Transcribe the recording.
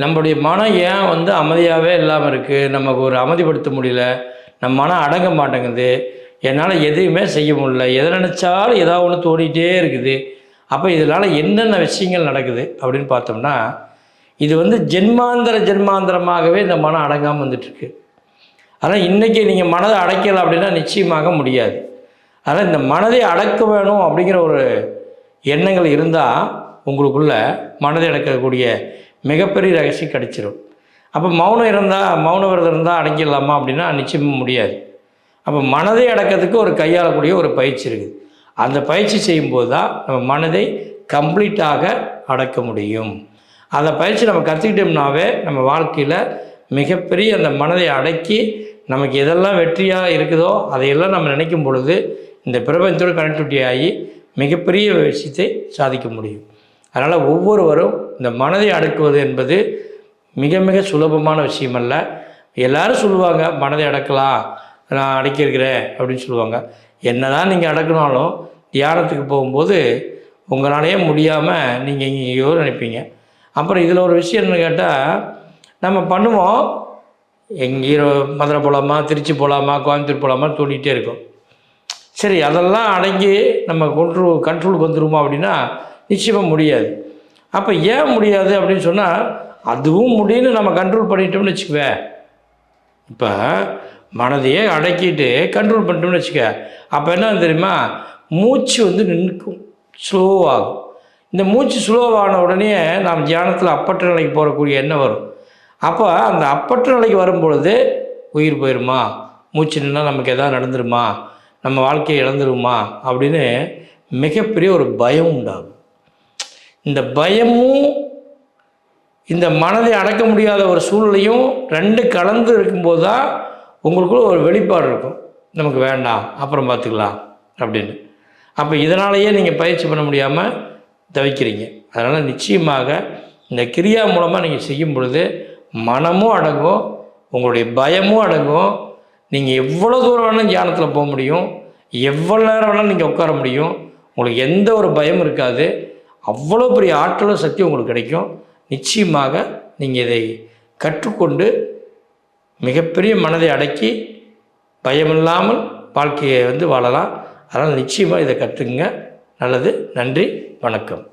நம்மளுடைய மனம் ஏன் வந்து அமைதியாகவே இல்லாமல் இருக்குது, நமக்கு ஒரு அமைதிப்படுத்த முடியல, நம்ம மனம் அடங்க மாட்டேங்குது, என்னால் எதையுமே செய்ய முடியல, எதை நினச்சாலும் ஏதாவது ஒன்று தோடிகிட்டே இருக்குது. அப்போ இதனால் என்னென்ன விஷயங்கள் நடக்குது அப்படின்னு பார்த்தோம்னா, இது வந்து ஜென்மாந்தரமாகவே இந்த மனம் அடங்காமல் வந்துட்டுருக்கு. ஆனால் இன்றைக்கி நீங்கள் மனதை அடைக்கலை அப்படின்னா நிச்சயமாக முடியாது. அதனால் இந்த மனதை அடக்க வேணும் அப்படிங்கிற ஒரு எண்ணங்கள் இருந்தால் உங்களுக்குள்ள மனதை அடக்கக்கூடிய மிகப்பெரிய ரகசியம் கிடச்சிரும். அப்போ மௌன விரதம் இருந்தால் அடக்கிடலாமா அப்படின்னா நிச்சயமாக முடியாது. அப்போ மனதை அடக்கிறதுக்கு ஒரு கையாளக்கூடிய ஒரு பயிற்சி இருக்குது. அந்த பயிற்சி செய்யும்போது தான் நம்ம மனதை கம்ப்ளீட்டாக அடக்க முடியும். அந்த பயிற்சி நம்ம கற்றுக்கிட்டோம்னாவே நம்ம வாழ்க்கையில் மிகப்பெரிய அந்த மனதை அடக்கி நமக்கு எதெல்லாம் வெற்றியாக இருக்குதோ அதையெல்லாம் நம்ம நினைக்கும் பொழுது இந்த பிரபஞ்சத்தோடு கனெக்டிவிட்டி ஆகி மிகப்பெரிய விஷயத்தை சாதிக்க முடியும். அதனால் ஒவ்வொருவரும் இந்த மனதை அடக்குவது என்பது மிக மிக சுலபமான விஷயம் அல்ல. எல்லோரும் சொல்லுவாங்க மனதை அடக்கலாம், நான் அடக்கியிருக்கிறேன் அப்படின்னு சொல்லுவாங்க. என்ன தான் நீங்கள் அடக்கினாலும் தியானத்துக்கு போகும்போது உங்களாலேயே முடியாமல் நீங்கள் எங்கேயோ நினைப்பீங்க. அப்புறம் இதில் ஒரு விஷயம் என்ன கேட்டால், நம்ம பண்ணுவோம், எங்கேயோ மதுரை போகலாமா, திருச்சி போகலாமா, கோயம்புத்தூர் போகலாமா தோண்டிகிட்டே இருக்கும். சரி, அதெல்லாம் அடங்கி நம்ம கண்ட்ரோலுக்கு வந்துடுமா அப்படின்னா நிச்சயமாக முடியாது. அப்போ ஏன் முடியாது அப்படின்னு சொன்னால், அதுவும் முடியும்னு நம்ம கண்ட்ரோல் பண்ணிட்டோம்னு வச்சுக்குவேன். இப்போ மனதையே அடக்கிட்டு கண்ட்ரோல் பண்ணிட்டோம்னு வச்சுக்க, அப்போ என்ன தெரியுமா, மூச்சு வந்து நிற்கும், ஸ்லோவாகும். இந்த மூச்சு ஸ்லோவான உடனே நாம் தியானத்தில் அப்பற்ற நிலைக்கு போகக்கூடிய எண்ணம் வரும். அப்போ அந்த அப்பற்ற நிலைக்கு வரும்பொழுது உயிர் போயிடுமா, மூச்சு நின்னால் நமக்கு எதாவது நடந்துருமா, நம்ம வாழ்க்கையை இழந்துருமா அப்படின்னு மிகப்பெரிய ஒரு பயம் உண்டாகும். இந்த பயமும் இந்த மனதை அடக்க முடியாத ஒரு சூழ்நிலையும் ரெண்டு கலந்து இருக்கும்போது தான் உங்களுக்குள்ள ஒரு வெளிப்பாடு இருக்கும், நமக்கு வேண்டாம் அப்புறம் பார்த்துக்கலாம் அப்படின்னு. அப்போ இதனாலேயே நீங்கள் பயிற்சி பண்ண முடியாமல் தவிக்கிறீங்க. அதனால் நிச்சயமாக இந்த கிரியா மூலமாக நீங்கள் செய்யும் பொழுது மனமும் அடங்கும், உங்களுடைய பயமும் அடங்கும். நீங்கள் எவ்வளோ தூரம் வேணாலும் தியானத்தில் போக முடியும், எவ்வளோ நேரம் வேணாலும் நீங்கள் உட்கார முடியும், உங்களுக்கு எந்த ஒரு பயமும் இருக்காது. அவ்வளோ பெரிய ஆற்றலும் சக்தி உங்களுக்கு கிடைக்கும். நிச்சயமாக நீங்கள் இதை கற்றுக்கொண்டு மிகப்பெரிய மனதை அடக்கி பயமில்லாமல் வாழ்க்கையை வந்து வாழலாம். அதனால் நிச்சயமாக இதை கற்றுக்குங்க. நல்லது. நன்றி. வணக்கம்.